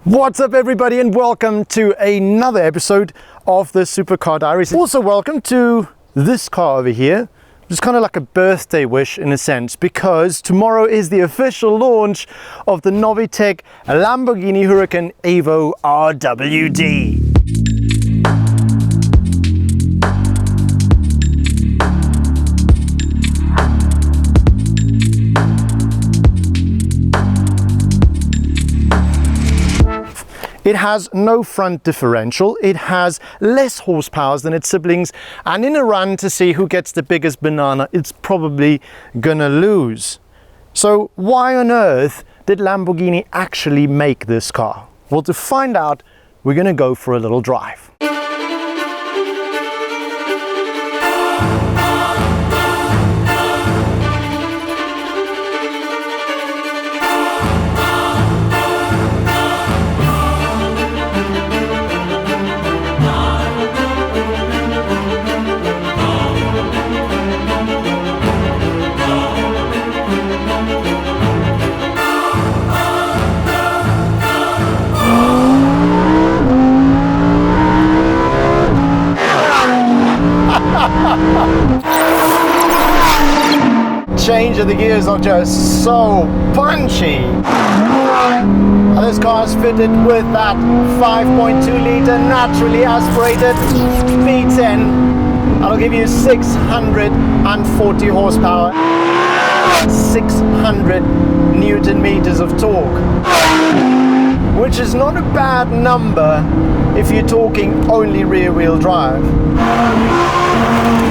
What's up everybody, and welcome to another episode of the Supercar Diaries. Also welcome to this car over here. It's kind of like a birthday wish in a sense, because tomorrow is the official launch of the Novitec Lamborghini Huracan EVO RWD. It has no front differential, it has less horsepower than its siblings, and in a run to see who gets the biggest banana, it's probably gonna lose. So why on earth did Lamborghini actually make this car? Well, to find out, we're gonna go for a little drive. Change of the gears are just so punchy. And this car is fitted with that 5.2 litre naturally aspirated V10. That'll give you 640 horsepower, 600 Newton meters of torque, which is not a bad number if you're talking only rear wheel drive.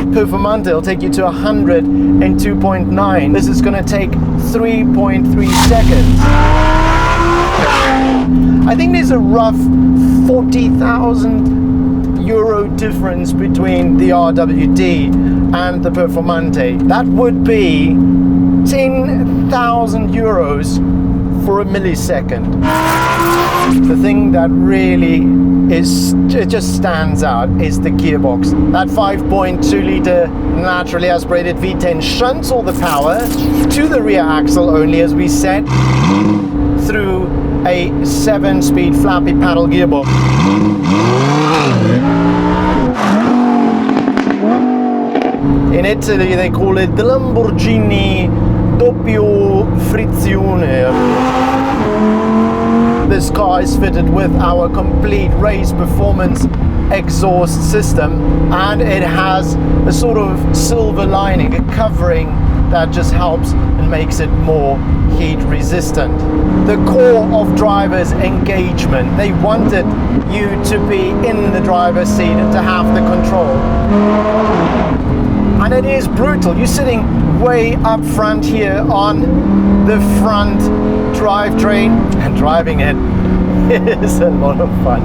Performante will take you to 100 in 2.9. This is going to take 3.3 seconds. I think there's a rough 40,000 euro difference between the RWD and the Performante. That would be 10,000 euros for a millisecond. The thing that really it just stands out is the gearbox. That 5.2 litre naturally aspirated V10 shunts all the power to the rear axle only, as we said, through a 7-speed flappy paddle gearbox. In Italy they call it the Lamborghini doppio frizione. This car is fitted with our complete race performance exhaust system, and it has a sort of silver lining, a covering that just helps and makes it more heat resistant. The core of drivers' engagement, they wanted you to be in the driver's seat and to have the control. And it is brutal. You're sitting way up front here on the front drivetrain, and driving it is a lot of fun.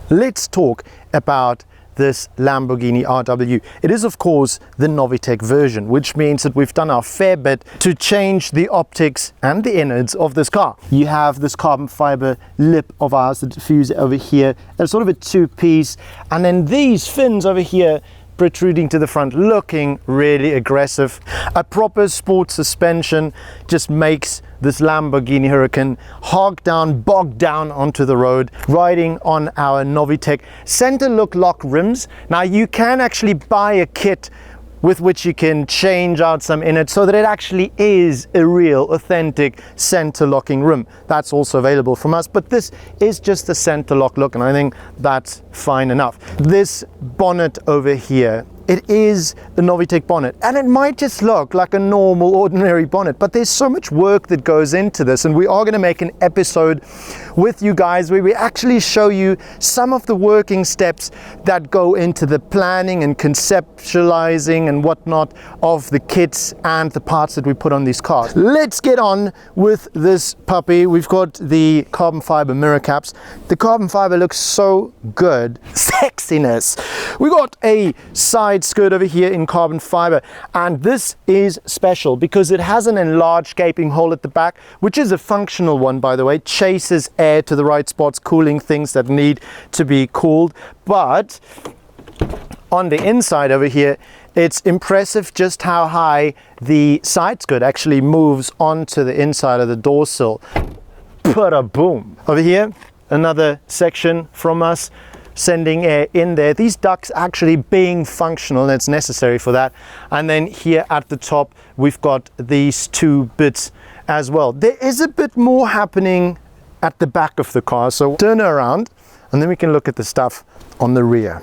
Let's talk about this Lamborghini RW. It is of course the Novitec version, which means that we've done our fair bit to change the optics and the innards of this car. You have this carbon fiber lip of ours, the diffuser over here, and sort of a two-piece, and then these fins over here protruding to the front, looking really aggressive. A proper sport suspension just makes this Lamborghini Huracan bogged down onto the road, riding on our Novitec center look lock rims. Now you can actually buy a kit with which you can change out some in it so that it actually is a real authentic center locking rim. That's also available from us, but this is just a center lock look, and I think that's fine enough. This bonnet over here, it is the Novitec bonnet, and it might just look like a normal ordinary bonnet, but there's so much work that goes into this, and we are going to make an episode with you guys where we actually show you some of the working steps that go into the planning and conceptualizing and whatnot of the kits and the parts that we put on these cars. Let's get on with this puppy. We've got the carbon fiber mirror caps. The carbon fiber looks so good. Sexiness. We got a side side skirt over here in carbon fiber, and this is special because it has an enlarged gaping hole at the back, which is a functional one, by the way. Chases air to the right spots, cooling things that need to be cooled. But on the inside over here, it's impressive just how high the side skirt actually moves onto the inside of the door sill. Boom! Over here, another section from us, sending air in there. These ducts actually being functional, and it's necessary for that. And then here at the top, we've got these two bits as well. There is a bit more happening at the back of the car, so turn around and then we can look at the stuff on the rear.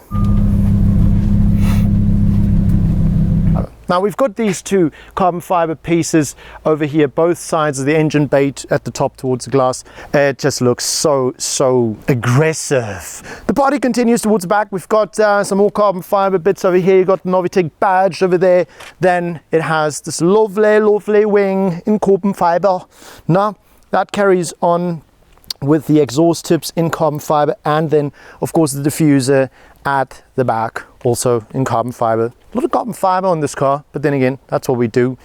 Now we've got these two carbon fiber pieces over here, both sides of the engine bay at the top towards the glass. It just looks so aggressive. The body continues towards the back. We've got some more carbon fiber bits over here. You've got the Novitec badge over there. Then it has this lovely wing in carbon fiber. Now that carries on with the exhaust tips in carbon fiber, and then of course the diffuser at the back also in carbon fiber. A lot of carbon fiber on this car, but then again, that's what we do.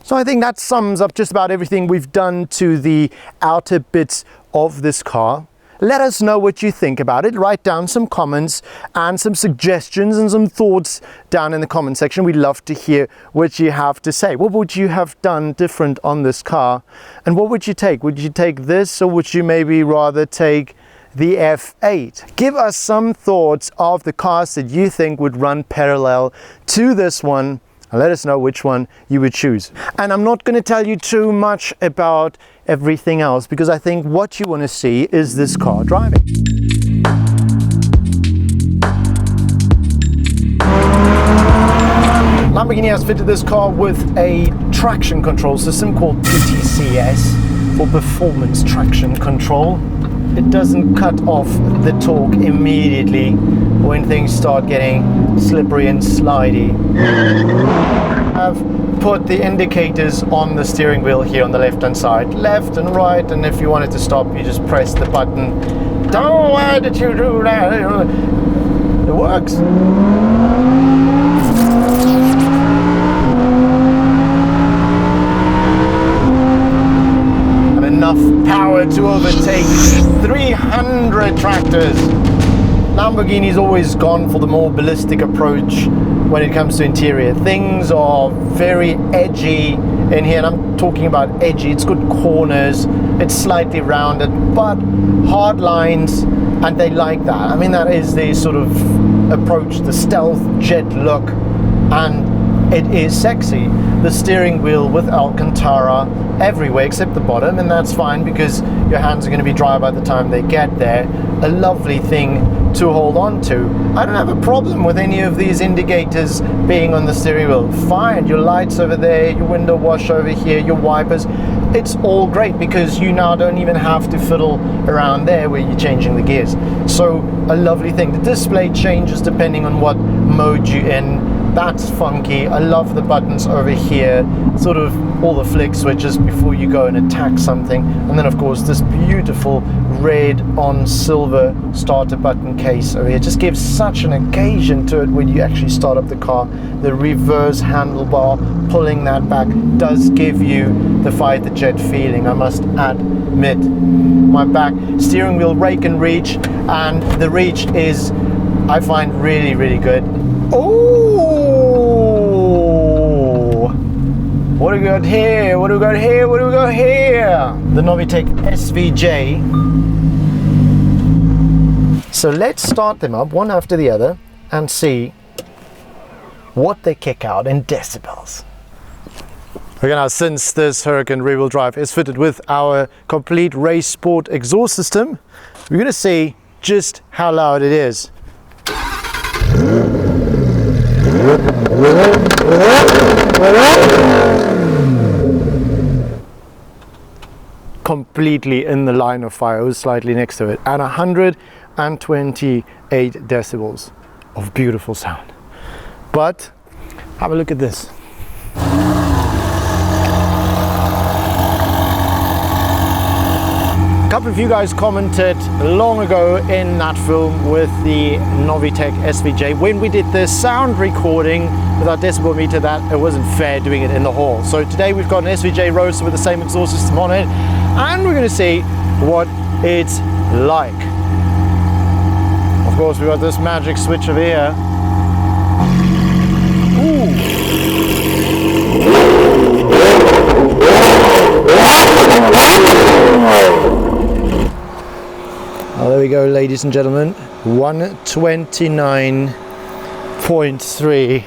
So I think that sums up just about everything we've done to the outer bits of this car. Let us know what you think about it. Write down some comments and some suggestions and some thoughts down in the comment section. We'd love to hear what you have to say. What would you have done different on this car? And what would you take? Would you take this, or would you maybe rather take the F8? Give us some thoughts of the cars that you think would run parallel to this one, and let us know which one you would choose. And I'm not going to tell you too much about everything else, because I think what you want to see is this car driving. Lamborghini has fitted this car with a traction control system called PTCS, for performance traction control. It doesn't cut off the torque immediately when things start getting slippery and slidey. I've put the indicators on the steering wheel here on the left hand side, left and right, and if you wanted to stop, you just press the button. Oh, why did you do that? It works. Enough power to overtake 300 tractors. Lamborghini's always gone for the more ballistic approach when it comes to interior. Things are very edgy in here, and I'm talking about edgy. It's good corners, it's slightly rounded, but hard lines, and they like that. I mean, that is the sort of approach, the stealth jet look, and it is sexy. The steering wheel with Alcantara everywhere except the bottom, and that's fine because your hands are going to be dry by the time they get there. A lovely thing to hold on to. I don't have a problem with any of these indicators being on the steering wheel. Fine, your lights over there, your window wash over here, your wipers. It's all great because you now don't even have to fiddle around there where you're changing the gears. So a lovely thing. The display changes depending on what mode you're in. That's funky. I love the buttons over here, sort of all the flick switches before you go and attack something. And then of course this beautiful red on silver starter button case over here just gives such an occasion to it when you actually start up the car. The reverse handlebar, pulling that back, does give you the Fight the Jet feeling, I must admit. My back steering wheel rake and reach, and the reach is, I find, really good. Oh, what do we got here? What do we got here? What do we got here? The Novitec SVJ. So let's start them up one after the other and see what they kick out in decibels. Okay, now since this Huracan rear-wheel drive is fitted with our complete race sport exhaust system, we're going to see just how loud it is. Completely in the line of fire. I was slightly next to it, and 128 decibels of beautiful sound. But have a look at this. couple of you guys commented long ago in that film with the Novitec SVJ when we did the sound recording with our decibel meter that it wasn't fair doing it in the hall. So today we've got an SVJ Roadster with the same exhaust system on it, and we're going to see what it's like. Of course, we've got this magic switch over here. Ooh. Oh, there we go, ladies and gentlemen. 129.3.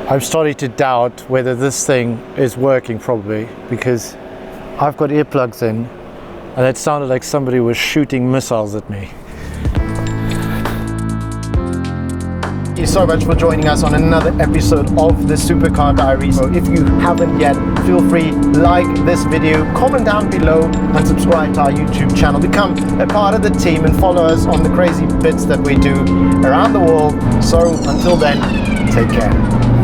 I'm starting to doubt whether this thing is working, probably, because I've got earplugs in and it sounded like somebody was shooting missiles at me. Thank you so much for joining us on another episode of the Supercar Diaries. So if you haven't yet, feel free, like this video, comment down below and subscribe to our YouTube channel. Become a part of the team and follow us on the crazy bits that we do around the world. So until then, take care.